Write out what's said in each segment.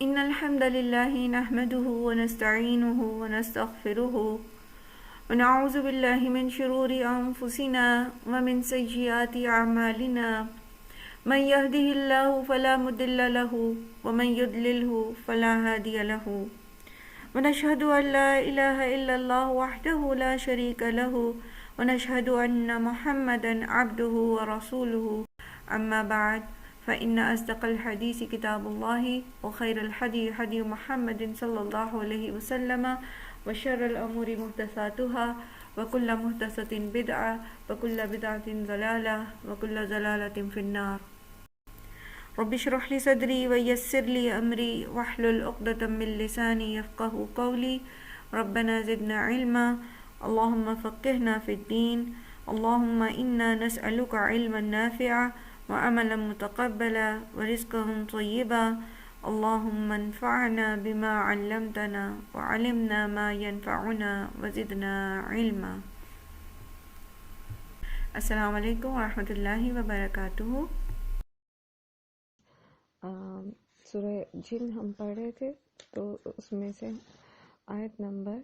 إن الحمد لله نحمده ونستعينه ونستغفره ونعوذ بالله من شرور أنفسنا ومن سيئات أعمالنا من يهده الله فلا مضل له ومن يضلله فلا هادي له ونشهد أن لا إله إلا الله وحده لا شريك له ونشهد أن محمدا عبده ورسوله أما بعد فإن أصدق الحديث كتاب الله وخير الهدي هدي محمد صلى الله عليه وسلم وشر الأمور محدثاتها وكل محدثة بدعة وكل بدعة ضلالة وكل ضلالة في النار. رب اشرح لي صدري ويسر لي أمري واحلل عقدة من لساني يفقه قولي. ربنا زدنا علما اللهم فقهنا في الدين اللهم إنا نسألك علما نافعا وعملا متقبلا ورزقا طيبا اللهم انفعنا بما علمتنا وعلمنا ما ينفعنا وزدنا علما. السلام علیکم ورحمۃ اللہ وبرکاتہ. سورہ جن ہم پڑھ رہے تھے تو اس میں سے آیت نمبر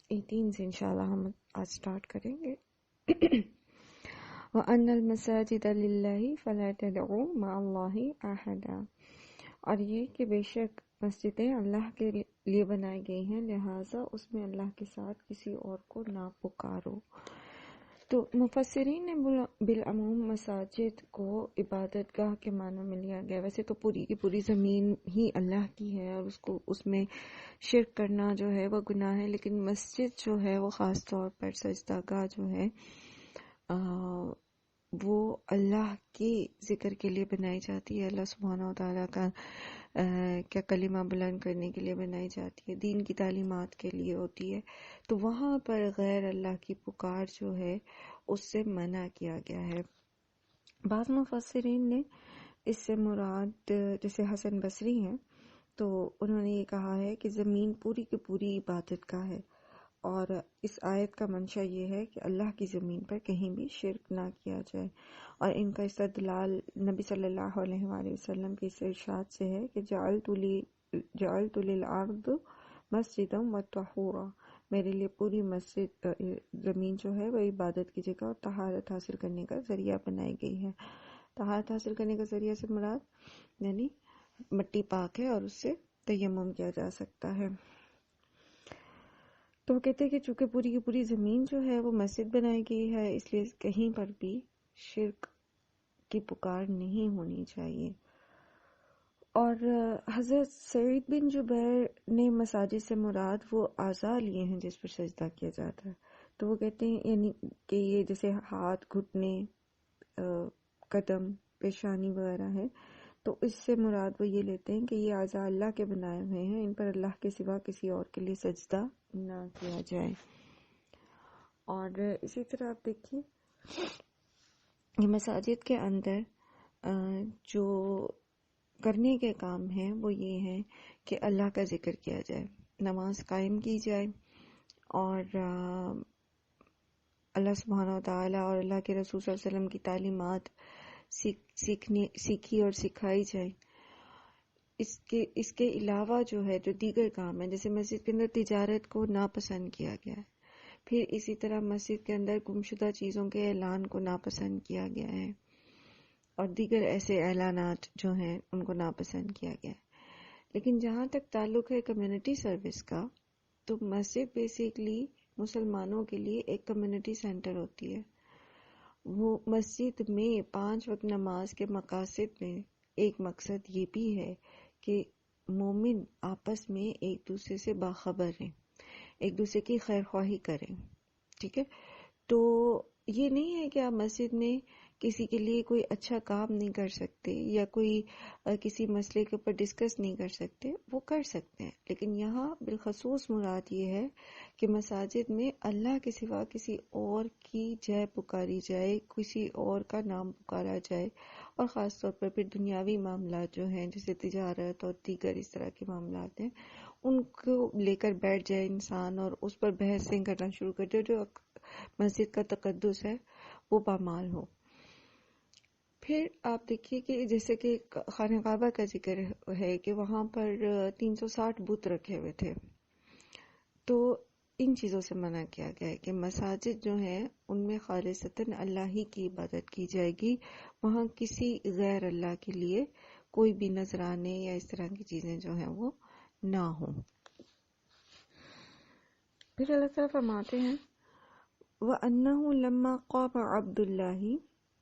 18 سے انشاءاللہ ہم آج سٹارٹ کریں گے. وَأَنَّ الْمَسَاجِدَ لِلَّهِ فَلَا تَدْعُوا مَعَ اللَّهِ أَحَدًا، اور یہ کہ بے شک مسجدیں اللہ کے لیے بنائی گئی ہیں، لہٰذا اس میں اللہ کے ساتھ کسی اور کو نہ پکارو. تو مفسرین نے بالعموم مساجد کو عبادت گاہ کے معنی میں لیا گیا. ویسے تو پوری کی پوری زمین ہی اللہ کی ہے اور اس میں شرک کرنا جو ہے وہ گناہ ہے، لیکن مسجد جو ہے وہ خاص طور پر سجدہ گاہ جو ہے وہ اللہ کے ذکر کے لیے بنائی جاتی ہے، اللہ سبحانہ و تعالیٰ کا کیا کلمہ بلند کرنے کے لیے بنائی جاتی ہے، دین کی تعلیمات کے لیے ہوتی ہے. تو وہاں پر غیر اللہ کی پکار جو ہے اس سے منع کیا گیا ہے. بعض مفسرین نے اس سے مراد جیسے حسن بصری ہیں تو انہوں نے یہ کہا ہے کہ زمین پوری کی پوری عبادت کا ہے، اور اس آیت کا منشا یہ ہے کہ اللہ کی زمین پر کہیں بھی شرک نہ کیا جائے. اور ان کا استدلال نبی صلی اللہ علیہ وآلہ وسلم کے اس ارشاد سے ہے کہ جعلت للارض مسجدا وطہورا، میرے لیے پوری مسجد زمین جو ہے وہ عبادت کی جگہ اور طہارت حاصل کرنے کا ذریعہ بنائی گئی ہے. طہارت حاصل کرنے کا ذریعہ سے مراد یعنی مٹی پاک ہے اور اس سے تیمم کیا جا سکتا ہے. تو وہ کہتے ہیں کہ چونکہ پوری کی پوری زمین جو ہے وہ مسجد بنائی گئی ہے، اس لیے کہیں پر بھی شرک کی پکار نہیں ہونی چاہیے. اور حضرت سعید بن جبیر نے مساجد سے مراد وہ اعضاء لیے ہیں جس پر سجدہ کیا جاتا ہے. تو وہ کہتے ہیں یعنی کہ یہ جیسے ہاتھ، گھٹنے، قدم، پیشانی وغیرہ ہے، تو اس سے مراد وہ یہ لیتے ہیں کہ یہ اعضاء اللہ کے بنائے ہوئے ہیں، ان پر اللہ کے سوا کسی اور کے لیے سجدہ نہ کیا جائے. اور اسی طرح آپ دیکھیے یہ مساجد کے اندر جو کرنے کے کام ہیں وہ یہ ہیں کہ اللہ کا ذکر کیا جائے، نماز قائم کی جائے، اور اللہ سبحانہ و تعالیٰ اور اللہ کے رسول صلی اللہ علیہ وسلم کی تعلیمات سیکھی اور سکھائی جائے. اس کے علاوہ جو ہے جو دیگر کام ہیں، جیسے مسجد کے اندر تجارت کو ناپسند کیا گیا ہے، پھر اسی طرح مسجد کے اندر گمشدہ چیزوں کے اعلان کو ناپسند کیا گیا ہے، اور دیگر ایسے اعلانات جو ہیں ان کو ناپسند کیا گیا ہے. لیکن جہاں تک تعلق ہے کمیونٹی سروس کا، تو مسجد بیسیکلی مسلمانوں کے لیے ایک کمیونٹی سینٹر ہوتی ہے. وہ مسجد میں 5 وقت نماز کے مقاصد میں ایک مقصد یہ بھی ہے کہ مومن آپس میں ایک دوسرے سے باخبر رہیں، ایک دوسرے کی خیر خواہی کریں. ٹھیک ہے، تو یہ نہیں ہے کہ آپ مسجد میں کسی کے لیے کوئی اچھا کام نہیں کر سکتے یا کوئی کسی مسئلے کے اوپر ڈسکس نہیں کر سکتے، وہ کر سکتے ہیں. لیکن یہاں بالخصوص مراد یہ ہے کہ مساجد میں اللہ کے سوا کسی اور کی جے پکاری جائے، کسی اور کا نام پکارا جائے، اور خاص طور پر پھر دنیاوی معاملات جو ہیں جیسے تجارت اور دیگر اس طرح کے معاملات ہیں ان کو لے کر بیٹھ جائے انسان اور اس پر بحثیں کرنا شروع کر دے، جو مسجد کا تقدس ہے وہ پامال ہو. پھر آپ دیکھیے کہ جیسے کہ خانہ کعبہ کا ذکر ہے کہ وہاں پر 360 بت رکھے ہوئے تھے، تو ان چیزوں سے منع کیا گیا ہے کہ مساجد جو ہیں ان میں خالصتاً اللہ ہی کی عبادت کی جائے گی، وہاں کسی غیر اللہ کے لیے کوئی بھی نذرانے یا اس طرح کی چیزیں جو ہیں وہ نہ ہوں۔ پھر اللہ تعالیٰ فرماتے ہیں وَأَنَّهُ لَمَّا قَامَ عَبْدُ اللَّهِ،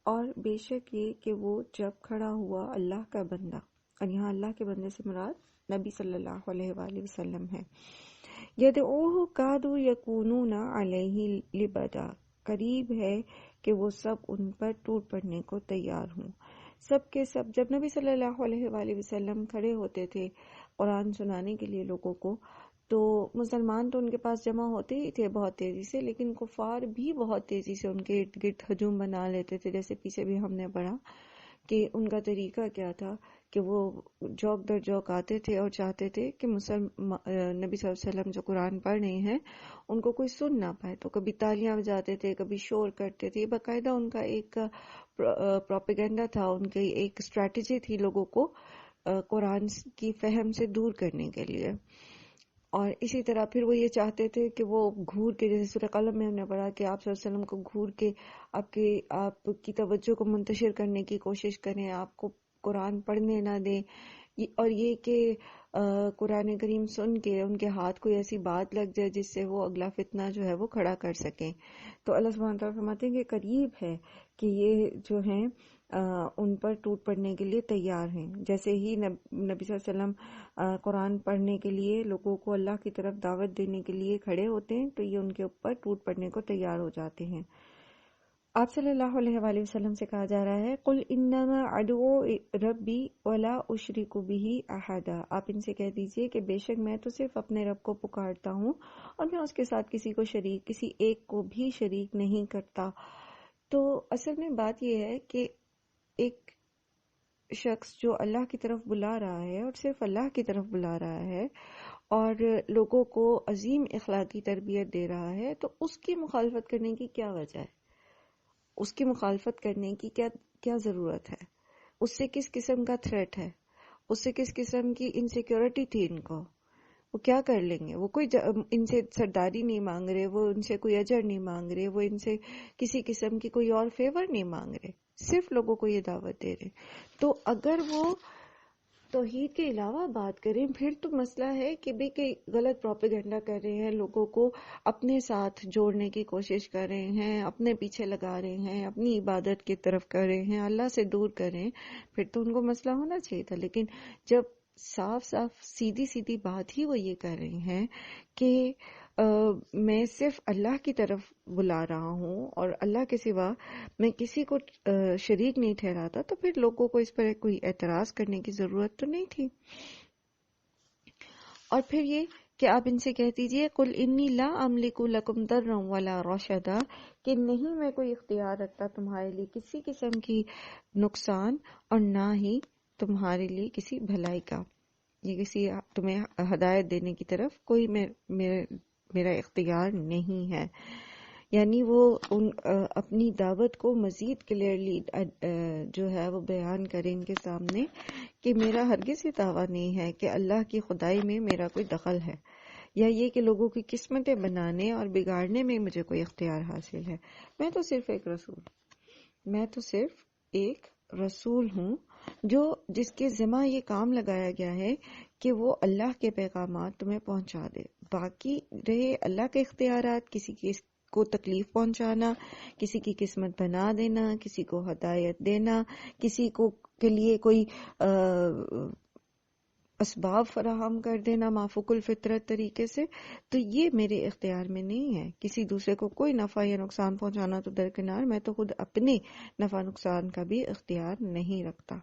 اور بے شک یہ کہ وہ جب کھڑا ہوا اللہ کا بندہ، اور یہاں اللہ کے بندے سے مراد نبی صلی اللہ علیہ وآلہ وسلم ہے، يَدْعُوهُ كَادُوا يَكُونُونَ عَلَيْهِ لِبَدًا، قریب ہے کہ وہ سب ان پر ٹوٹ پڑنے کو تیار ہوں۔ سب کے سب جب نبی صلی اللہ علیہ وآلہ وسلم کھڑے ہوتے تھے قرآن سنانے کے لیے لوگوں کو، تو مسلمان تو ان کے پاس جمع ہوتے ہی تھے بہت تیزی سے، لیکن کفار بھی بہت تیزی سے ان کے ارد گرد ہجوم بنا لیتے تھے، جیسے پیچھے بھی ہم نے پڑھا کہ ان کا طریقہ کیا تھا کہ وہ جوک در جوک آتے تھے اور چاہتے تھے کہ نبی صلی اللہ علیہ وسلم جو قرآن پڑھ رہے ہیں ان کو کوئی سن نہ پائے، تو کبھی تالیاں بجاتے تھے، کبھی شور کرتے تھے۔ باقاعدہ ان کا ایک پروپیگنڈا تھا، ان کی ایک اسٹریٹجی تھی لوگوں کو قرآن کی فہم سے دور کرنے کے لیے۔ اور اسی طرح پھر وہ یہ چاہتے تھے کہ وہ گھور کے، جیسے سورہ قلم میں ہم نے پڑھا کہ آپ صلی اللہ علیہ وسلم کو گھور کے آپ کی توجہ کو منتشر کرنے کی کوشش کریں، آپ کو قرآن پڑھنے نہ دیں، اور یہ کہ قرآن کریم سن کے ان کے ہاتھ کوئی ایسی بات لگ جائے جس سے وہ اگلا فتنہ جو ہے وہ کھڑا کر سکیں۔ تو اللہ سبحانہ تعالیٰ فرماتے ہیں کہ قریب ہے کہ یہ جو ہیں ان پر ٹوٹ پڑنے کے لیے تیار ہیں۔ جیسے ہی نبی صلی اللہ علیہ وسلم قرآن پڑھنے کے لیے لوگوں کو اللہ کی طرف دعوت دینے کے لیے کھڑے ہوتے ہیں تو یہ ان کے اوپر ٹوٹ پڑنے کو تیار ہو جاتے ہیں۔ آپ صلی اللہ علیہ وآلہ وسلم سے کہا جا رہا ہے قُلْ إِنَّمَا أَدْعُو رَبِّي وَلَا أُشْرِكُ بِهِ أَحَدًا، آپ ان سے کہہ دیجئے کہ بے شک میں تو صرف اپنے رب کو پکارتا ہوں اور میں اس کے ساتھ کسی ایک کو بھی شریک نہیں کرتا۔ تو اصل میں بات یہ ہے کہ ایک شخص جو اللہ کی طرف بلا رہا ہے اور صرف اللہ کی طرف بلا رہا ہے اور لوگوں کو عظیم اخلاقی تربیت دے رہا ہے، تو اس کی مخالفت کرنے کی کیا وجہ ہے؟ اس کی مخالفت کرنے کی کیا ضرورت ہے؟ اس سے کس قسم کا تھریٹ ہے؟ اس سے کس قسم کی انسیکیورٹی تھی ان کو؟ وہ کیا کر لیں گے؟ وہ کوئی ان سے سرداری نہیں مانگ رہے، وہ ان سے کوئی اجر نہیں مانگ رہے، وہ ان سے کسی قسم کی کوئی اور فیور نہیں مانگ رہے، صرف لوگوں کو یہ دعوت دے رہے۔ تو اگر وہ توحید کے علاوہ بات کریں پھر تو مسئلہ ہے کہ بھی کہ غلط پروپیگنڈا کر رہے ہیں، لوگوں کو اپنے ساتھ جوڑنے کی کوشش کر رہے ہیں، اپنے پیچھے لگا رہے ہیں، اپنی عبادت کی طرف کر رہے ہیں، اللہ سے دور کر رہے ہیں، پھر تو ان کو مسئلہ ہونا چاہیے تھا۔ لیکن جب صاف سیدھی بات ہی وہ یہ کر رہے ہیں کہ میں صرف اللہ کی طرف بلا رہا ہوں اور اللہ کے سوا میں کسی کو شریک نہیں ٹھہراتا، تو پھر لوگوں کو اس پر کوئی اعتراض کرنے کی ضرورت تو نہیں تھی۔ اور پھر یہ کہ آپ ان سے کہہ دیجئے قُلْ إِنِّي لَا أَمْلِكُ لَكُمْ ضَرًّا وَلَا رَشَدًا، کہ نہیں میں کوئی اختیار رکھتا تمہارے لیے کسی قسم کی نقصان اور نہ ہی تمہارے لیے کسی بھلائی کا، یہ کسی تمہیں ہدایت دینے کی طرف کوئی میرا اختیار نہیں ہے۔ یعنی وہ اپنی دعوت کو مزید کلیئرلی جو ہے وہ بیان کریں ان کے سامنے کہ میرا ہرگز یہ دعویٰ نہیں ہے کہ اللہ کی خدائی میں میرا کوئی دخل ہے، یا یہ کہ لوگوں کی قسمتیں بنانے اور بگاڑنے میں مجھے کوئی اختیار حاصل ہے۔ میں تو صرف ایک رسول ہوں جس کے ذمہ یہ کام لگایا گیا ہے کہ وہ اللہ کے پیغامات تمہیں پہنچا دے۔ باقی رہے اللہ کے اختیارات، کسی کو تکلیف پہنچانا، کسی کی قسمت بنا دینا، کسی کو ہدایت دینا، کسی کو کے لیے کوئی اسباب فراہم کر دینا مافوق الفطرت طریقے سے، تو یہ میرے اختیار میں نہیں ہے۔ کسی دوسرے کو کوئی نفع یا نقصان پہنچانا تو درکنار، میں تو خود اپنے نفع نقصان کا بھی اختیار نہیں رکھتا۔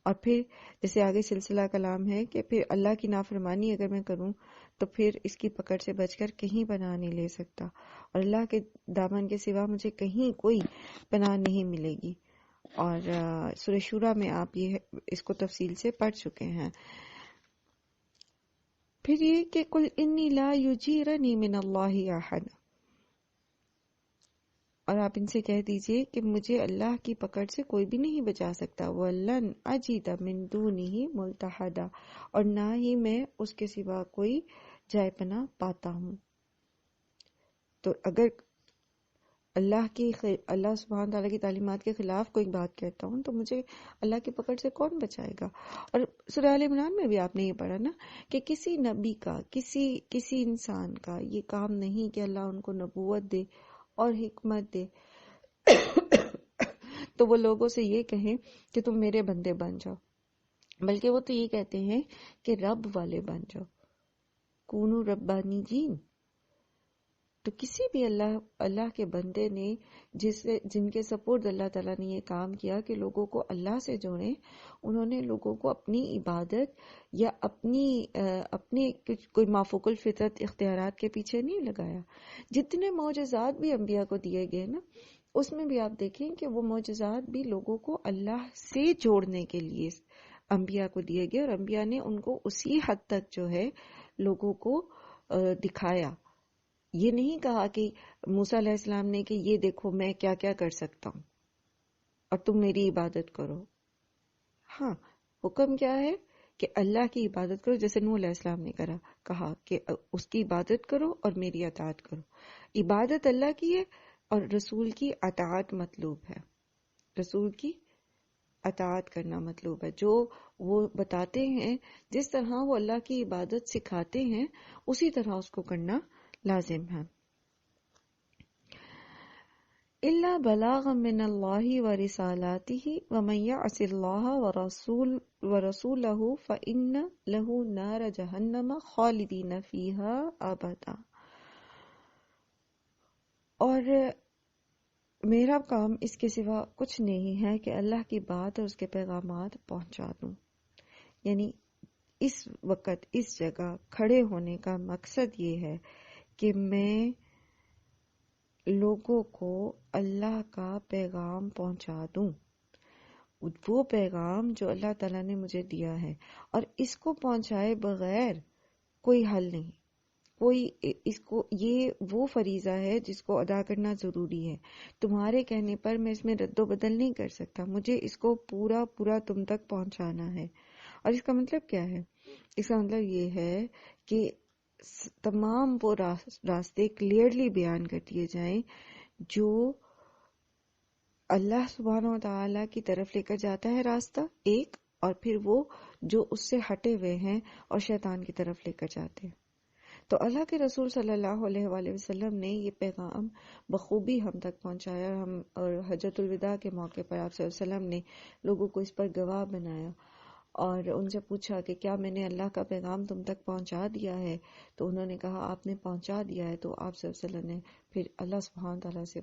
اور پھر جیسے آگے سلسلہ کلام ہے کہ پھر اللہ کی نافرمانی اگر میں کروں تو پھر اس کی پکڑ سے بچ کر کہیں پناہ نہیں لے سکتا، اور اللہ کے دامن کے سوا مجھے کہیں کوئی پناہ نہیں ملے گی۔ اور سورہ شورى میں آپ اس کو تفصیل سے پڑھ چکے ہیں۔ پھر یہ کہ قُلْ إِنِّي لَا يُجِيرَنِي مِنَ اللَّهِ أَحَدٌ، اور آپ ان سے کہہ دیجئے کہ مجھے اللہ کی پکڑ سے کوئی بھی نہیں بچا سکتا، وَلَنْ أَجِدَ مِن دُونِهِ مُلْتَحَدًا، اور نہ ہی میں اس کے سوا کوئی جائے پناہ پاتا ہوں۔ تو اگر اللہ سبحانہ تعالیٰ کی تعلیمات کے خلاف کوئی بات کہتا ہوں تو مجھے اللہ کی پکڑ سے کون بچائے گا؟ اور سورہ آل عمران میں بھی آپ نے یہ پڑھا نا کہ کسی نبی کا کسی انسان کا یہ کام نہیں کہ اللہ ان کو نبوت دے اور حکمت دے تو وہ لوگوں سے یہ کہیں کہ تم میرے بندے بن جاؤ، بلکہ وہ تو یہ کہتے ہیں کہ رب والے بن جاؤ، کونو ربانی جین۔ تو کسی بھی اللہ کے بندے نے جن کے سپورٹ اللہ تعالیٰ نے یہ کام کیا کہ لوگوں کو اللہ سے جوڑیں، انہوں نے لوگوں کو اپنی عبادت یا اپنے کوئی مافوق الفطرت اختیارات کے پیچھے نہیں لگایا۔ جتنے معجزات بھی انبیاء کو دیے گئے نا، اس میں بھی آپ دیکھیں کہ وہ معجزات بھی لوگوں کو اللہ سے جوڑنے کے لیے انبیاء کو دیے گئے، اور انبیاء نے ان کو اسی حد تک جو ہے لوگوں کو دکھایا۔ یہ نہیں کہا کہ موسیٰ علیہ السلام نے کہ یہ دیکھو میں کیا کیا کر سکتا ہوں اور تم میری عبادت کرو۔ ہاں، حکم کیا ہے کہ اللہ کی عبادت کرو، جیسے نوح علیہ السلام نے کہا کہ اس کی عبادت کرو اور میری اطاعت کرو۔ عبادت اللہ کی ہے اور رسول کی اطاعت مطلوب ہے، رسول کی اطاعت کرنا مطلوب ہے۔ جو وہ بتاتے ہیں، جس طرح وہ اللہ کی عبادت سکھاتے ہیں، اسی طرح اس کو کرنا لازم ہے۔ إِلَّا بَلَاغًا مِّنَ اللَّهِ وَرِسَالَاتِهِ وَمَن يَعْصِ اللَّهَ وَرَسُولَهُ فَإِنَّ لَهُ نَارَ جَهَنَّمَ خَالِدِينَ فِيهَا أَبَدًا۔ اور میرا کام اس کے سوا کچھ نہیں ہے کہ اللہ کی بات اور اس کے پیغامات پہنچا دوں۔ یعنی اس وقت اس جگہ کھڑے ہونے کا مقصد یہ ہے کہ میں لوگوں کو اللہ کا پیغام پہنچا دوں، وہ پیغام جو اللہ تعالیٰ نے مجھے دیا ہے، اور اس کو پہنچائے بغیر کوئی حل نہیں، یہ وہ فریضہ ہے جس کو ادا کرنا ضروری ہے۔ تمہارے کہنے پر میں اس میں رد و بدل نہیں کر سکتا، مجھے اس کو پورا تم تک پہنچانا ہے۔ اور اس کا مطلب کیا ہے؟ اس کا مطلب یہ ہے کہ تمام وہ راستے کلیئرلی بیان کر دیے جائیں جو اللہ سبحانہ و تعالیٰ کی طرف لے کر جاتا ہے راستہ ایک، اور پھر وہ جو اس سے ہٹے ہوئے ہیں اور شیطان کی طرف لے کر جاتے ہیں۔ تو اللہ کے رسول صلی اللہ علیہ وآلہ وسلم نے یہ پیغام بخوبی ہم تک پہنچایا، اور حجۃ الوداع کے موقع پر آپ صلی اللہ علیہ وسلم نے لوگوں کو اس پر گواہ بنایا، اور ان سے پوچھا کہ کیا میں نے اللہ کا پیغام تم تک پہنچا دیا ہے؟ تو انہوں نے کہا آپ نے پہنچا دیا ہے۔ تو آپ صلی اللہ علیہ وسلم نے پھر اللہ سبحانہ تعالیٰ سے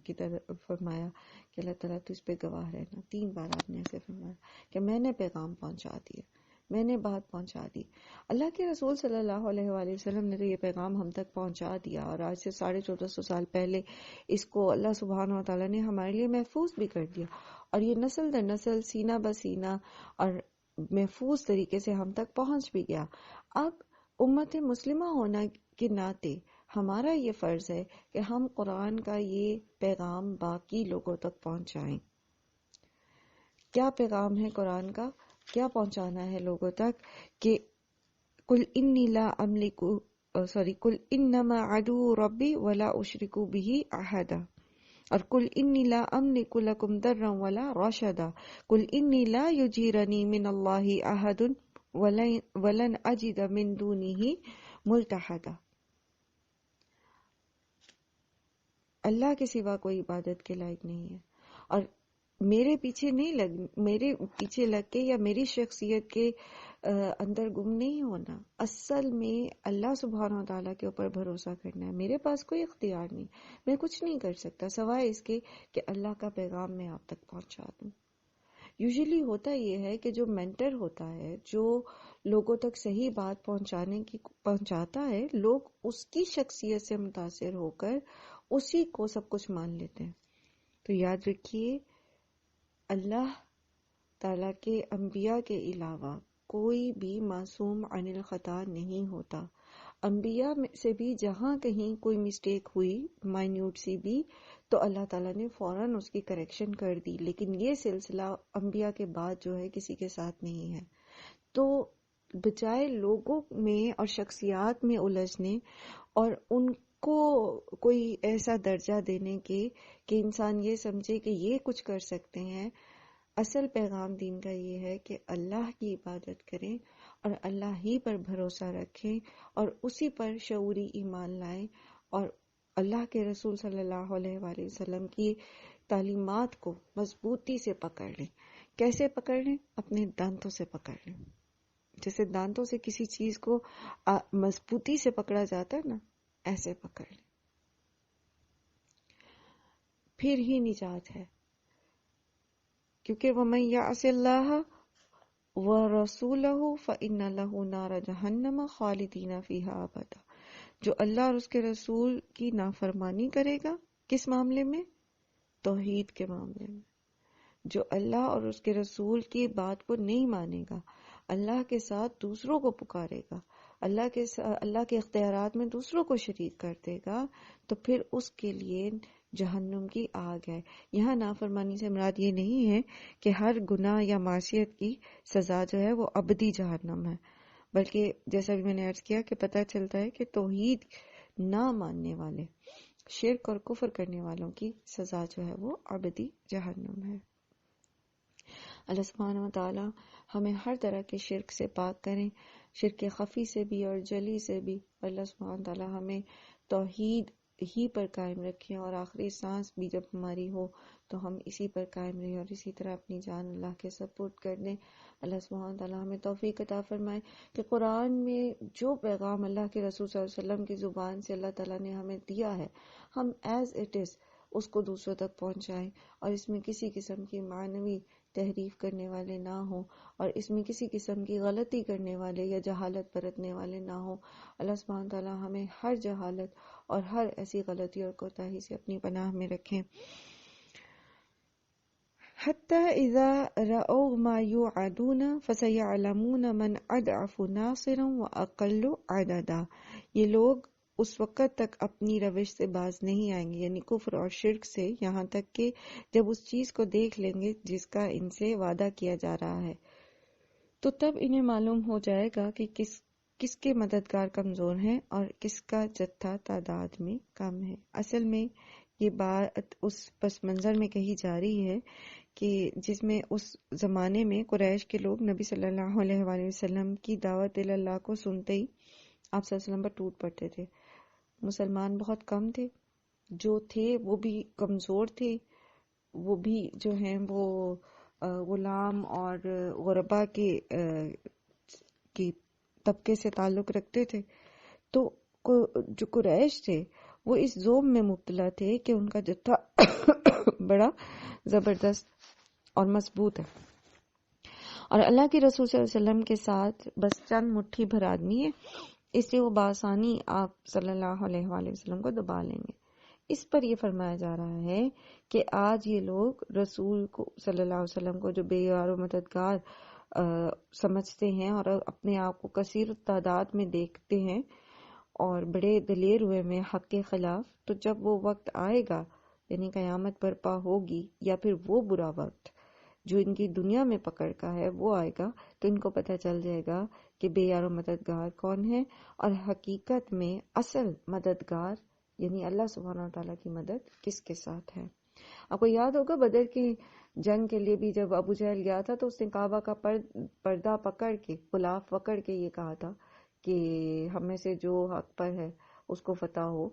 کی طرف فرمایا کہ اللہ تعالیٰ تو اس پہ گواہ رہنا۔ 3 بار آپ نے ایسے فرمایا کہ میں نے پیغام پہنچا دیا، میں نے بات پہنچا دی۔ اللہ کے رسول صلی اللہ علیہ وآلہ وسلم نے تو یہ پیغام ہم تک پہنچا دیا، اور آج سے 1450 سال پہلے اس کو اللہ سبحانہ وتعالیٰ نے ہمارے لیے محفوظ بھی کر دیا، اور یہ نسل در نسل سینہ بہ سینہ اور محفوظ طریقے سے ہم تک پہنچ بھی گیا۔ اب امت مسلمہ ہونا کے ناطے ہمارا یہ فرض ہے کہ ہم قرآن کا یہ پیغام باقی لوگوں تک پہنچائیں۔ کیا پیغام ہے قرآن کا؟ کیا پہنچانا ہے لوگوں تک؟ کہ قل انما عدو ربی ولا اشرک بہ احدا، اور قل انی لا املک لکم ضرا ولا رشدا، قل انی لا یجیرنی من اللہ احد ولن اجد من دونہ ملتحدا۔ اللہ کے سوا کوئی عبادت کے لائق نہیں ہے، اور میرے پیچھے لگ کے یا میری شخصیت کے اندر گم نہیں ہونا، اصل میں اللہ سبحانہ وتعالیٰ کے اوپر بھروسہ کرنا ہے۔ میرے پاس کوئی اختیار نہیں، میں کچھ نہیں کر سکتا سوائے اس کے کہ اللہ کا پیغام میں آپ تک پہنچا دوں۔ یوزلی ہوتا یہ ہے کہ جو مینٹر ہوتا ہے، جو لوگوں تک صحیح بات پہنچاتا ہے، لوگ اس کی شخصیت سے متاثر ہو کر اسی کو سب کچھ مان لیتے ہیں۔ تو یاد رکھیے، اللہ تعالیٰ کے انبیاء کے علاوہ کوئی بھی معصوم عن الخطا نہیں ہوتا۔ انبیاء سے بھی جہاں کہیں کوئی مسٹیک ہوئی مائنیوٹ سی بھی، تو اللہ تعالیٰ نے فوراً اس کی کریکشن کر دی، لیکن یہ سلسلہ انبیاء کے بعد جو ہے کسی کے ساتھ نہیں ہے۔ تو بجائے لوگوں میں اور شخصیات میں الجھنے اور ان کو کوئی ایسا درجہ دینے کے کہ انسان یہ سمجھے کہ یہ کچھ کر سکتے ہیں، اصل پیغام دین کا یہ ہے کہ اللہ کی عبادت کریں اور اللہ ہی پر بھروسہ رکھیں اور اسی پر شعوری ایمان لائیں اور اللہ کے رسول صلی اللہ علیہ وآلہ وسلم کی تعلیمات کو مضبوطی سے پکڑ لیں۔ کیسے پکڑ لیں؟ اپنے دانتوں سے پکڑ لیں، جیسے دانتوں سے کسی چیز کو مضبوطی سے پکڑا جاتا ہے نا، ایسے پکڑ لیں، پھر ہی نجات ہے۔ کیونکہ وَمَن يَعْصِ اللَّهَ وَرَسُولَهُ فَإِنَّ لَهُ نَارَ جَهَنَّمَ خَالِدِينَ فِيهَا أَبَدًا۔ جو اللہ اور اس کے رسول کی نافرمانی کرے گا، کس معاملے میں؟ توحید کے معاملے میں۔ جو اللہ اور اس کے رسول کی بات کو نہیں مانے گا، اللہ کے ساتھ دوسروں کو پکارے گا، اللہ کے اختیارات میں دوسروں کو شریک کر دے گا، تو پھر اس کے لیے جہنم کی آگ ہے۔ یہاں نافرمانی سے مراد یہ نہیں ہے کہ ہر گناہ یا معصیت کی سزا جو ہے وہ ابدی جہنم ہے، بلکہ جیسا بھی میں نے عرض کیا کہ پتہ چلتا ہے کہ توحید نہ ماننے والے، شرک اور کفر کرنے والوں کی سزا جو ہے وہ ابدی جہنم ہے۔ اللہ سبحانہ و تعالی ہمیں ہر طرح کے شرک سے پاک کریں، شرک خفی سے بھی اور جلی سے بھی۔ اللہ سبحانہ و تعالی ہمیں توحید ہی پر قائم رکھیں اور آخری سانس بھی جب ہماری ہو تو ہم اسی پر قائم رہیں اور اسی طرح اپنی جان اللہ کے سپورٹ کر دیں۔ اللہ سبحانہ و تعالی ہمیں توفیق عطا فرمائے کہ قرآن میں جو پیغام اللہ کے رسول صلی اللہ علیہ وسلم کی زبان سے اللہ تعالی نے ہمیں دیا ہے، ہم ایز اٹ از اس کو دوسروں تک پہنچائیں اور اس میں کسی قسم کی معنوی تحریف کرنے والے نہ ہوں اور اس میں کسی قسم کی غلطی کرنے والے یا جہالت برتنے والے نہ ہوں۔ اللہ سبحانہ تعالیٰ ہمیں ہر جہالت اور ہر ایسی غلطی اور کوتاہی سے اپنی پناہ میں رکھیں۔ حتی اذا رأوا ما یوعدون فسیعلمون من اضعف ناصرا واقل عددا۔ یہ لوگ اس وقت تک اپنی روش سے باز نہیں آئیں گے، یعنی کفر اور شرک سے، یہاں تک کہ جب اس چیز کو دیکھ لیں گے جس کا ان سے وعدہ کیا جا رہا ہے، تو تب انہیں معلوم ہو جائے گا کہ کس کے مددگار کمزور ہیں اور کس کا جتھا تعداد میں کم ہے۔ اصل میں یہ بات اس پس منظر میں کہی جا رہی ہے کہ جس میں اس زمانے میں قریش کے لوگ نبی صلی اللہ علیہ وآلہ وسلم کی دعوت اللہ کو سنتے ہی آپ صلی اللہ علیہ وسلم پر ٹوٹ پڑتے تھے۔ مسلمان بہت کم تھے، جو تھے وہ بھی کمزور تھے، وہ بھی جو ہیں وہ غلام اور غربا کے طبقے سے تعلق رکھتے تھے۔ تو جو قریش تھے وہ اس ذوم میں مبتلا تھے کہ ان کا جتھا بڑا زبردست اور مضبوط ہے اور اللہ کے رسول صلی اللہ علیہ وسلم کے ساتھ بس چند مٹھی بھر آدمی ہے، اس لیے وہ بآسانی آپ صلی اللہ علیہ وآلہ وسلم کو دبا لیں گے۔ اس پر یہ فرمایا جا رہا ہے کہ آج یہ لوگ رسول کو صلی اللہ علیہ وسلم کو جو بے یار و مددگار سمجھتے ہیں اور اپنے آپ کو کثیر تعداد میں دیکھتے ہیں اور بڑے دلیر ہوئے میں حق کے خلاف، تو جب وہ وقت آئے گا یعنی قیامت برپا ہوگی یا پھر وہ برا وقت جو ان کی دنیا میں پکڑ کا ہے وہ آئے گا، تو ان کو پتہ چل جائے گا کہ بے یار و مددگار کون ہے اور حقیقت میں اصل مددگار یعنی اللہ سبحانہ و تعالیٰ کی مدد کس کے ساتھ ہے۔ آپ کو یاد ہوگا بدر کی جنگ کے لیے بھی جب ابو جہل گیا تھا تو اس نے کعبہ کا پردہ پکڑ کے، غلاف پکڑ کے یہ کہا تھا کہ ہم میں سے جو حق پر ہے اس کو فتح ہو،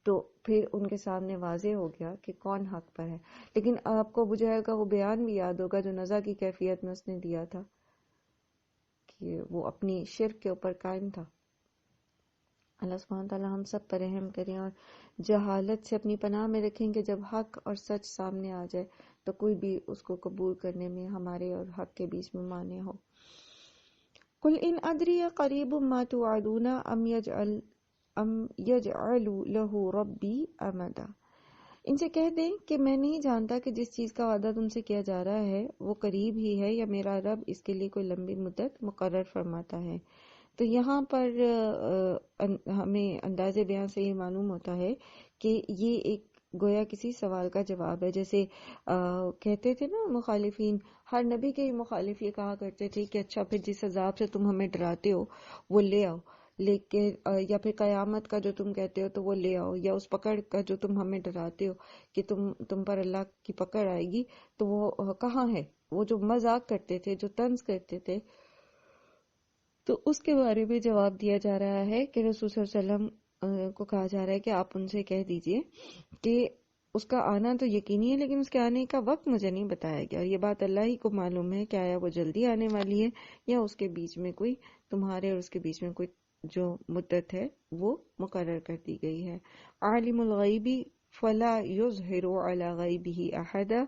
تو پھر ان کے سامنے واضح ہو گیا کہ کون حق پر ہے۔ لیکن آپ کو ابو جہل کا وہ بیان بھی یاد ہوگا جو نزع کی کیفیت میں اس نے دیا تھا کہ وہ اپنی شرک کے اوپر قائم تھا۔ اللہ سبحانہ تعالیٰ ہم سب پر رحم کریں اور جہالت سے اپنی پناہ میں رکھیں کہ جب حق اور سچ سامنے آ جائے تو کوئی بھی اس کو قبول کرنے میں ہمارے اور حق کے بیچ میں مانع ہو۔ قل ان ادری قریب ما توعدون ام یجعل له ربی امدا۔ ان سے کہہ دیں کہ میں نہیں جانتا کہ جس چیز کا وعدہ تم سے کیا جا رہا ہے وہ قریب ہی ہے یا میرا رب اس کے لیے کوئی لمبی مدت مقرر فرماتا ہے۔ تو یہاں پر ہمیں انداز بیان سے یہ معلوم ہوتا ہے کہ یہ ایک گویا کسی سوال کا جواب ہے. جیسے کہتے تھے نا مخالفین، ہر نبی کے ہی مخالف یہ کہا کرتے تھے کہ اچھا پھر جس عذاب سے تم ہمیں ڈراتے ہو وہ لے آؤ، لیکن یا پھر قیامت کا جو تم کہتے ہو تو وہ لے آؤ، یا اس پکڑ کا جو تم ہمیں ڈراتے ہو کہ تم پر اللہ کی پکڑ آئے گی تو وہ کہاں ہے. وہ جو مذاق کرتے تھے، جو طنز کرتے تھے، تو اس کے بارے میں جواب دیا جا رہا ہے کہ رسول صلی اللہ علیہ وسلم کو کہا جا رہا ہے کہ آپ ان سے کہہ دیجئے کہ اس کا آنا تو یقینی ہے، لیکن اس کے آنے کا وقت مجھے نہیں بتایا گیا. یہ بات اللہ ہی کو معلوم ہے کہ آیا وہ جلدی آنے والی ہے یا اس کے بیچ میں کوئی، تمہارے اور اس کے بیچ میں کوئی جو مدت ہے وہ مقرر کر دی گئی ہے. عالم الغیبی فلا یظہر علی غیبہ احدا،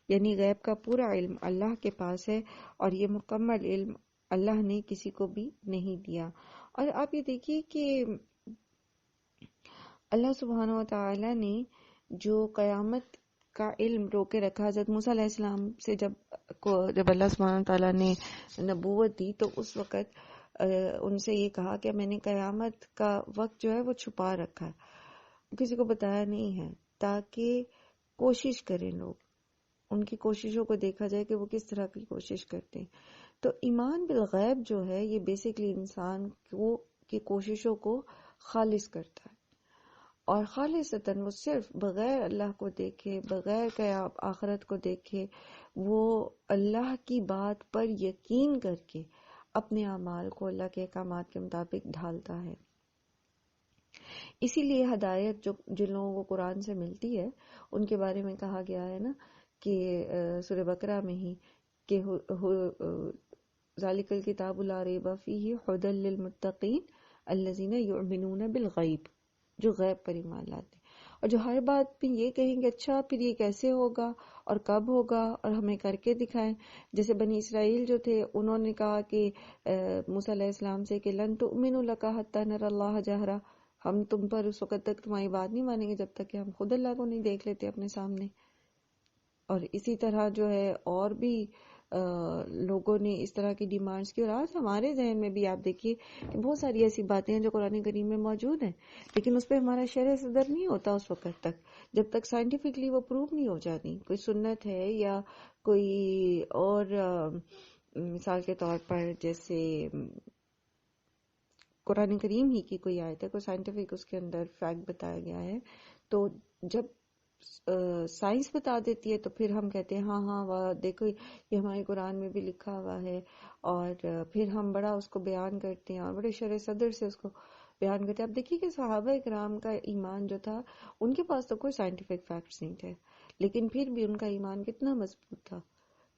یعنی غیب کا پورا علم اللہ کے پاس ہے اور یہ مکمل علم اللہ نے کسی کو بھی نہیں دیا. اور آپ یہ دیکھیے کہ اللہ سبحانہ و تعالی نے جو قیامت کا علم روکے رکھا حضرت موسیٰ علیہ السلام سے، جب اللہ سبحانہ و تعالی نے نبوت دی تو اس وقت ان سے یہ کہا کہ میں نے قیامت کا وقت جو ہے وہ چھپا رکھا ہے، کسی کو بتایا نہیں ہے، تاکہ کوشش کریں لوگ، ان کی کوششوں کو دیکھا جائے کہ وہ کس طرح کی کوشش کرتے ہیں. تو ایمان بالغیب جو ہے یہ بیسیکلی انسان کی کوششوں کو خالص کرتا ہے، اور خالصتاً وہ صرف بغیر اللہ کو دیکھے، بغیر کہ آخرت کو دیکھے، وہ اللہ کی بات پر یقین کر کے اپنے اعمال کو اللہ کے احکامات کے مطابق ڈھالتا ہے. اسی لیے ہدایت جن لوگوں کو قرآن سے ملتی ہے ان کے بارے میں کہا گیا ہے نا کہ سورہ بقرہ میں ہی کہ ذالک الکتاب لا ریب فیہ ھدی للمتقین الذین یؤمنون بالغیب، جو غیب پر ایمان لاتے ہیں اور جو ہر بات پہ یہ کہیں گے اچھا پھر یہ کیسے ہوگا اور کب ہوگا اور ہمیں کر کے دکھائیں. جیسے بنی اسرائیل جو تھے انہوں نے کہا کہ موسیٰ علیہ السلام سے کہ لن تؤمنوا لک حتی نری اللہ جہرا، ہم تم پر اس وقت تک تمہاری بات نہیں مانیں گے جب تک کہ ہم خود اللہ کو نہیں دیکھ لیتے اپنے سامنے. اور اسی طرح جو ہے اور بھی لوگوں نے اس طرح کی ڈیمانڈز کی، اور آج ہمارے ذہن میں بھی آپ دیکھیے کہ بہت ساری ایسی باتیں ہیں جو قرآن کریم میں موجود ہیں، لیکن اس پہ ہمارا شرح صدر نہیں ہوتا اس وقت تک جب تک سائنٹیفکلی وہ پروو نہیں ہو جاتی. کوئی سنت ہے یا کوئی اور مثال کے طور پر جیسے قرآن کریم ہی کی کوئی آیت ہے، کوئی سائنٹیفک اس کے اندر فیکٹ بتایا گیا ہے، تو جب سائنس بتا دیتی ہے تو پھر ہم کہتے ہیں ہاں دیکھو یہ ہمارے قرآن میں بھی لکھا ہوا ہے، اور پھر ہم بڑا اس کو بیان کرتے ہیں اور بڑے شرح صدر سے اس کو بیان کرتے ہیں. اب دیکھیے کہ صحابہ کرام کا ایمان جو تھا ان کے پاس تو کوئی سائنٹیفک فیکٹس نہیں تھے، لیکن پھر بھی ان کا ایمان کتنا مضبوط تھا.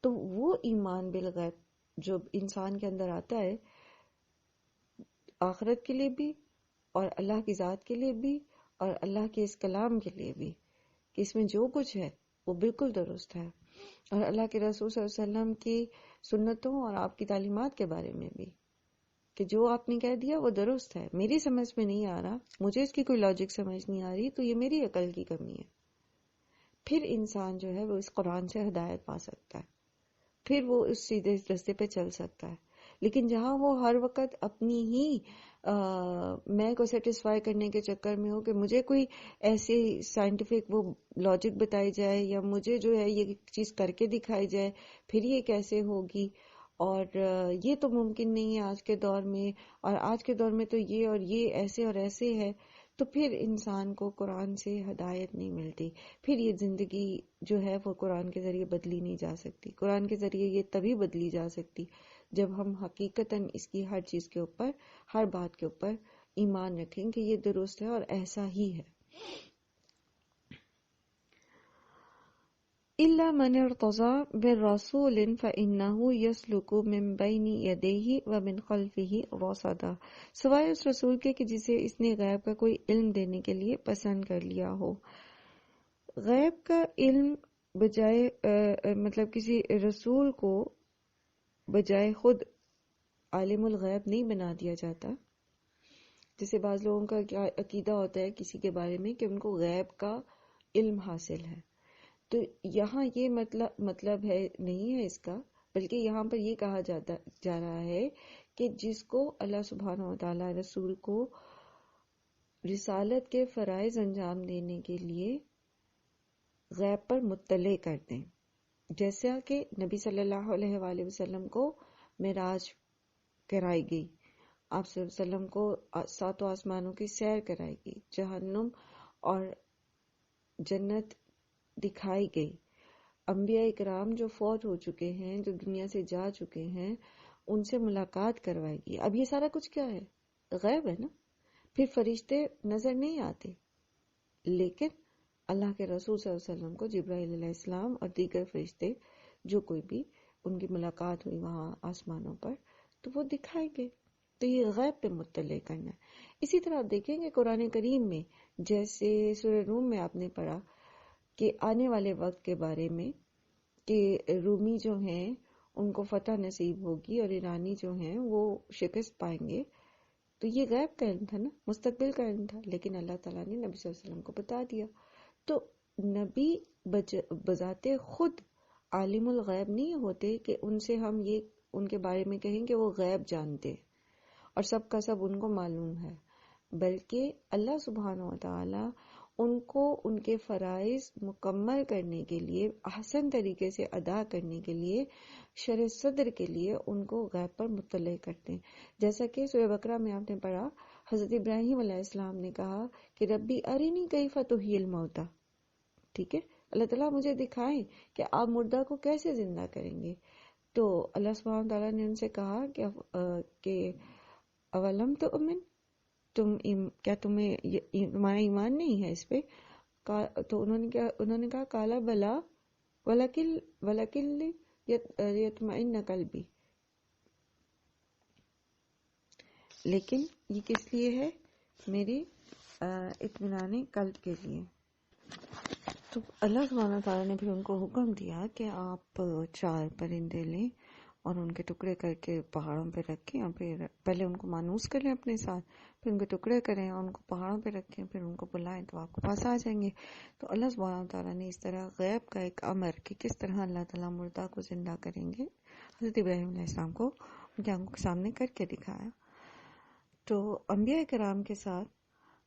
تو وہ ایمان بالغیب جو انسان کے اندر آتا ہے آخرت کے لیے بھی اور اللہ کی ذات کے لیے بھی اور اللہ کے اس کلام کے لیے بھی، کہ اس میں جو کچھ ہے وہ بالکل درست ہے، اور اللہ کے رسول صلی اللہ علیہ وسلم کی سنتوں اور آپ کی تعلیمات کے بارے میں بھی کہ جو آپ نے کہہ دیا وہ درست ہے، میری سمجھ میں نہیں آ رہا، مجھے اس کی کوئی لاجک سمجھ نہیں آ رہی، تو یہ میری عقل کی کمی ہے. پھر انسان جو ہے وہ اس قرآن سے ہدایت پا سکتا ہے، پھر وہ اس سیدھے رستے پہ چل سکتا ہے. لیکن جہاں وہ ہر وقت اپنی ہی میں کو سیٹسفائی کرنے کے چکر میں ہو کہ مجھے کوئی ایسی سائنٹیفک وہ لاجک بتائی جائے یا مجھے جو ہے یہ چیز کر کے دکھائی جائے پھر یہ کیسے ہوگی، اور یہ تو ممکن نہیں ہے آج کے دور میں، اور آج کے دور میں تو یہ اور یہ ایسے اور ایسے ہے، تو پھر انسان کو قرآن سے ہدایت نہیں ملتی. پھر یہ زندگی جو ہے وہ قرآن کے ذریعے بدلی نہیں جا سکتی. قرآن کے ذریعے یہ تبھی بدلی جا سکتی جب ہم حقیقتاً اس کی ہر چیز کے اوپر، ہر بات کے اوپر ایمان رکھیں کہ یہ درست ہے اور ایسا ہی ہے. إِلَّا مَنِ ارْتَضَىٰ بِالرَّسُولٍ فَإِنَّهُ يَسْلُكُ مِن بَيْنِ يَدَيْهِ وَمِن خَلْفِهِ رَصَدًا، سوائے اس رسول کے کہ جسے اس نے غیب کا کوئی علم دینے کے لیے پسند کر لیا ہو. غیب کا علم بجائے مطلب کسی رسول کو بجائے خود عالم الغیب نہیں بنا دیا جاتا، جیسے بعض لوگوں کا عقیدہ ہوتا ہے کسی کے بارے میں کہ ان کو غیب کا علم حاصل ہے. تو یہاں یہ مطلب ہے نہیں ہے اس کا، بلکہ یہاں پر یہ کہا جا رہا ہے کہ جس کو اللہ سبحانہ و تعالی رسول کو رسالت کے فرائض انجام دینے کے لیے غیب پر مطلع کر دیں. جیسا کہ نبی صلی اللہ علیہ وآلہ وسلم کو معراج کرائی گئی، آپ صلی اللہ علیہ وسلم کو 7 آسمانوں کی سیر کرائی گئی، جہنم اور جنت دکھائی گئی، انبیاء اکرام جو فوت ہو چکے ہیں، جو دنیا سے جا چکے ہیں، ان سے ملاقات کروائی گئی. اب یہ سارا کچھ کیا ہے؟ غیب ہے نا. پھر فرشتے نظر نہیں آتے، لیکن اللہ کے رسول صلی اللہ علیہ وسلم کو جبرائیل علیہ السلام اور دیگر فرشتے جو کوئی بھی ان کی ملاقات ہوئی وہاں آسمانوں پر، تو وہ دکھائیں گے. تو یہ غیب پہ مطلع کرنا ہے. اسی طرح آپ دیکھیں گے قرآن کریم میں، جیسے سورہ روم میں آپ نے پڑھا کہ آنے والے وقت کے بارے میں کہ رومی جو ہیں ان کو فتح نصیب ہوگی اور ایرانی جو ہیں وہ شکست پائیں گے. تو یہ غیب کا علم تھا نا، مستقبل کا علم تھا، لیکن اللہ تعالیٰ نے نبی صلی اللہ علیہ وسلم کو بتا دیا. تو نبی بذات خود عالم الغیب نہیں ہوتے کہ ان سے ہم یہ ان کے بارے میں کہیں کہ وہ غیب جانتے اور سب کا سب ان کو معلوم ہے، بلکہ اللہ سبحانہ و تعالی ان کو ان کے فرائض مکمل کرنے کے لیے، احسن طریقے سے ادا کرنے کے لیے، شرح صدر کے لیے ان کو غیب پر مطلع کرتے ہیں. جیسا کہ سورہ بقرہ میں آپ نے پڑھا، حضرت ابراہیم علیہ السلام نے کہا کہ ربی ارینی کیف تحیی الموتیٰ. ٹھیک ہے، اللہ تعالیٰ مجھے دکھائیں کہ آپ مردہ کو کیسے زندہ کریں گے. تو اللہ سبحانہ تعالیٰ نے ان سے کہا کہ اولم تؤمن، کیا تمہارا ایمان نہیں ہے اس پہ؟ تو انہوں نے کہا کالا بلا ولکن یطمئن قلبی. لیکن یہ کس لیے ہے؟ میری اطمینان قلب کے لیے. تو اللہ سبحانہ تعالیٰ نے پھر ان کو حکم دیا کہ آپ 4 پرندے لیں اور ان کے ٹکڑے کر کے پہاڑوں پہ رکھیں، اور پھر پہلے ان کو مانوس کر لیں اپنے ساتھ، پھر ان کے ٹکڑے کریں اور ان کو پہاڑوں پہ رکھیں، پھر ان کو بلائیں تو آپ کے پاس آ جائیں گے. تو اللہ سبحانہ تعالیٰ نے اس طرح غیب کا ایک امر کہ کس طرح اللہ تعالیٰ مردہ کو زندہ کریں گے، حضرت ابراہیم علیہ السلام کو ان کی آنکھوں کے سامنے کر کے دکھایا. تو انبیاء کرام کے ساتھ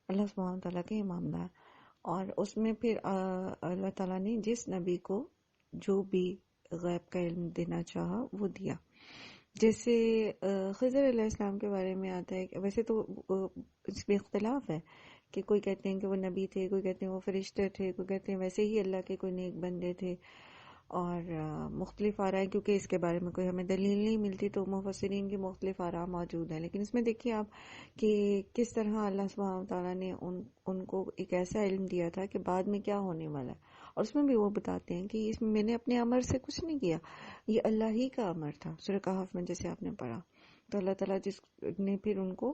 اللہ سبحانہ تعالیٰ کا یہ معاملہ ہے. اور اس میں پھر اللہ تعالیٰ نے جس نبی کو جو بھی غیب کا علم دینا چاہا وہ دیا. جیسے خضر علیہ السلام کے بارے میں آتا ہے کہ ویسے تو اس میں اختلاف ہے کہ کوئی کہتے ہیں کہ وہ نبی تھے، کوئی کہتے ہیں وہ فرشتے تھے، کوئی کہتے ہیں ویسے ہی اللہ کے کوئی نیک بندے تھے، اور مختلف آراء، کیونکہ اس کے بارے میں کوئی ہمیں دلیل نہیں ملتی تو مفسرین کی مختلف آراء موجود ہیں. لیکن اس میں دیکھیے آپ کہ کس طرح اللہ سبحانہ تعالیٰ نے ان کو ایک ایسا علم دیا تھا کہ بعد میں کیا ہونے والا ہے. اور اس میں بھی وہ بتاتے ہیں کہ اس میں میں نے اپنے امر سے کچھ نہیں کیا، یہ اللہ ہی کا امر تھا. سورہ کہف میں جیسے آپ نے پڑھا، تو اللہ تعالیٰ جس نے پھر ان کو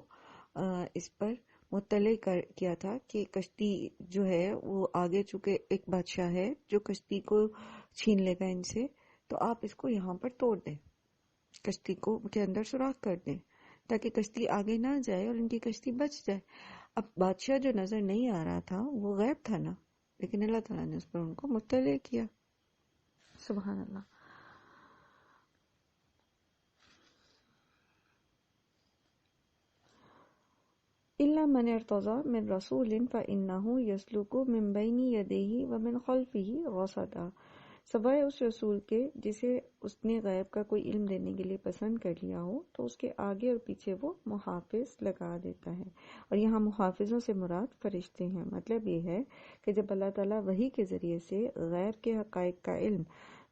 اس پر مطلع کیا تھا کہ کشتی جو ہے وہ آگے، چونکہ ایک بادشاہ ہے جو کشتی کو چھین لے گا ان سے، تو آپ اس کو یہاں پر توڑ دیں، کشتی کو کے اندر سوراخ کر دیں تاکہ کشتی آگے نہ جائے اور ان کی کشتی بچ جائے. اب بادشاہ جو نظر نہیں آ رہا تھا وہ غیب تھا نا، لیکن اللہ تعالیٰ نے اس پر ان کو مطلع کیا. سبحان اللہ. إِلَّا مَنِ ارْتَضَىٰ مِن رَّسُولٍ فَإِنَّهُ يَسْلُكُ مِن بَيْنِ يَدَيْهِ وَمِن خَلْفِهِ رَصَدًا، سوائے اس رسول کے جسے اس نے غیب کا کوئی علم دینے کے لیے پسند کر لیا ہو تو اس کے آگے اور پیچھے وہ محافظ لگا دیتا ہے. اور یہاں محافظوں سے مراد فرشتے ہیں. مطلب یہ ہے کہ جب اللہ تعالیٰ وحی کے ذریعے سے غیب کے حقائق کا علم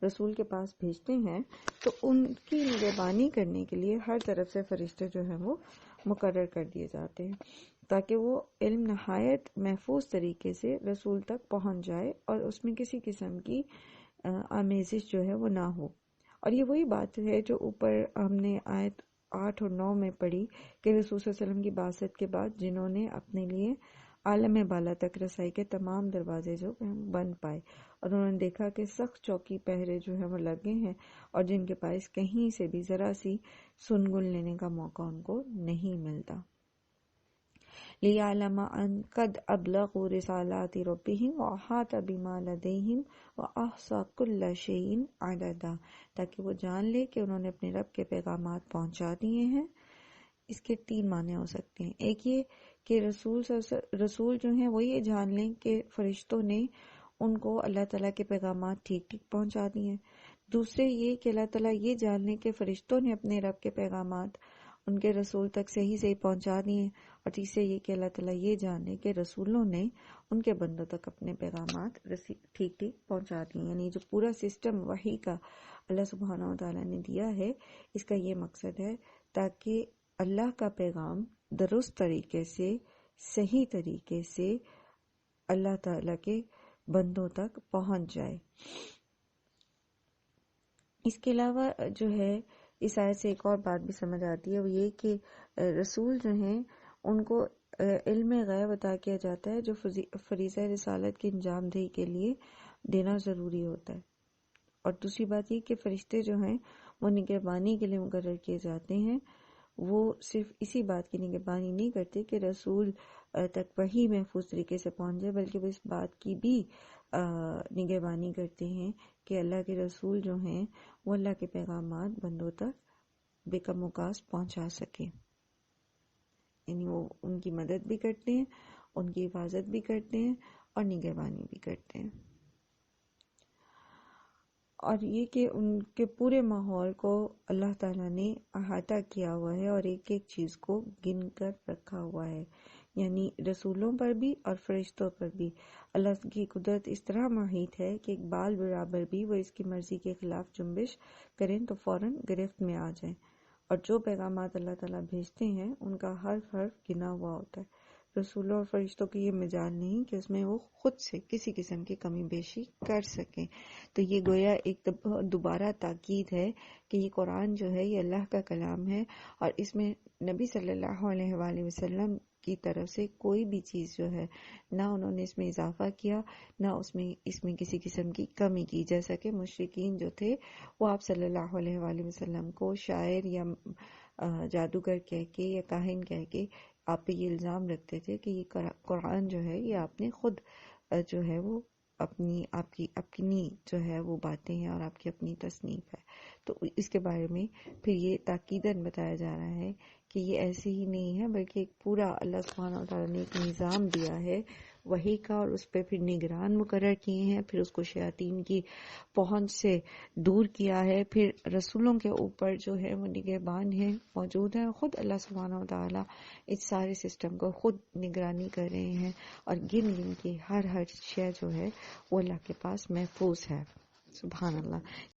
رسول کے پاس بھیجتے ہیں تو ان کی نگہبانی کرنے کے لیے ہر طرف سے فرشتے جو ہیں وہ مقرر کر دیے جاتے ہیں تاکہ وہ علم نہایت محفوظ طریقے سے رسول تک پہنچ جائے اور اس میں کسی قسم کی آمیزش جو ہے وہ نہ ہو. اور یہ وہی بات ہے جو اوپر ہم نے آیت 8 اور 9 میں پڑھی کہ رسول صلی اللہ علیہ وسلم کی بعثت کے بعد جنہوں نے اپنے لیے عالم بالا تک رسائی کے تمام دروازے جو بند پائے اور انہوں نے دیکھا کہ سخت چوکی پہرے جو ہیں وہ لگے ہیں اور جن کے پاس کہیں سے بھی ذرا سی سنگل لینے کا موقع ان کو نہیں ملتا. لِيَعْلَمَ أَنْ قَدْ أَبْلَغُوا رِسَالَاتِ رَبِّهِمْ وَأَحَاطَ بِمَا لَدَيْهِمْ وَأَحْصَىٰ كُلَّ شَيْءٍ عَدَدًا، تاکہ وہ جان لے کہ انہوں نے اپنے رب کے پیغامات پہنچا دیے ہیں. اس کے 3 معنی ہو سکتے ہیں. ایک یہ کہ رسول جو ہیں وہ یہ جان لیں کہ فرشتوں نے ان کو اللہ تعالیٰ کے پیغامات ٹھیک ٹھیک پہنچا دیے. دوسرے یہ کہ اللہ تعالیٰ یہ جان لیں کہ فرشتوں نے اپنے رب کے پیغامات ان کے رسول تک صحیح پہنچا دیے. اور تیسرے یہ کہ اللہ تعالیٰ یہ جانے کہ رسولوں نے ان کے بندوں تک اپنے پیغامات ٹھیک ٹھیک پہنچا دیے. یعنی جو پورا سسٹم وحی کا اللہ سبحانہ و تعالیٰ نے دیا ہے، اس کا یہ مقصد ہے تاکہ اللہ کا پیغام درست طریقے سے، صحیح طریقے سے اللہ تعالیٰ کے بندوں تک پہنچ جائے. اس کے علاوہ جو ہے اس آیت سے ایک اور بات بھی سمجھ آتی ہے، وہ یہ کہ رسول جو ہیں ان کو علم غیب عطا کیا جاتا ہے جو فریضہ رسالت کی انجام دہی کے لیے دینا ضروری ہوتا ہے. اور دوسری بات یہ کہ فرشتے جو ہیں وہ نگہبانی کے لیے مقرر کیے جاتے ہیں. وہ صرف اسی بات کی نگہبانی نہیں کرتے کہ رسول تک وحی محفوظ طریقے سے پہنچ جائے، بلکہ وہ اس بات کی بھی نگہبانی کرتے ہیں کہ اللہ کے رسول جو ہیں وہ اللہ کے پیغامات بندوں تک بے کم و کاست پہنچا سکے. یعنی وہ ان کی مدد بھی کرتے ہیں، ان کی حفاظت بھی کرتے ہیں اور نگہبانی بھی کرتے ہیں. اور یہ کہ ان کے پورے ماحول کو اللہ تعالیٰ نے احاطہ کیا ہوا ہے اور ایک ایک چیز کو گن کر رکھا ہوا ہے. یعنی رسولوں پر بھی اور فرشتوں پر بھی اللہ کی قدرت اس طرح محیط ہے کہ ایک بال برابر بھی وہ اس کی مرضی کے خلاف جنبش کریں تو فوراً گرفت میں آ جائیں. اور جو پیغامات اللہ تعالیٰ بھیجتے ہیں ان کا حرف گنا ہوا ہوتا ہے. رسولوں اور فرشتوں کی یہ مجال نہیں کہ اس میں وہ خود سے کسی قسم کی کمی بیشی کر سکیں. تو یہ گویا ایک دوبارہ تاکید ہے کہ یہ قرآن جو ہے یہ اللہ کا کلام ہے، اور اس میں نبی صلی اللہ علیہ وآلہ وسلم کی طرف سے کوئی بھی چیز جو ہے نہ انہوں نے اس میں اضافہ کیا، نہ اس میں کسی قسم کی کمی کی. جیسا کہ مشرکین جو تھے وہ آپ صلی اللہ علیہ وآلہ وسلم کو شاعر یا جادوگر کہہ کے یا کاہن کہہ کے آپ پہ یہ الزام رکھتے تھے کہ یہ قرآن جو ہے یہ آپ نے خود جو ہے وہ اپنی جو ہے وہ باتیں ہیں اور آپ کی اپنی تصنیف ہے. تو اس کے بارے میں پھر یہ تاکیداً بتایا جا رہا ہے کہ یہ ایسے ہی نہیں ہے، بلکہ ایک پورا اللہ سبحانہ وتعالیٰ نے ایک نظام دیا ہے وحی کا، اور اس پہ پھر نگران مقرر کیے ہیں، پھر اس کو شیاطین کی پہنچ سے دور کیا ہے، پھر رسولوں کے اوپر جو ہے وہ نگہبان ہیں موجود ہیں. خود اللہ سبحانہ وتعالیٰ اس سارے سسٹم کو خود نگرانی کر رہے ہیں، اور گن کے ہر شے جو ہے وہ اللہ کے پاس محفوظ ہے. سبحان اللہ.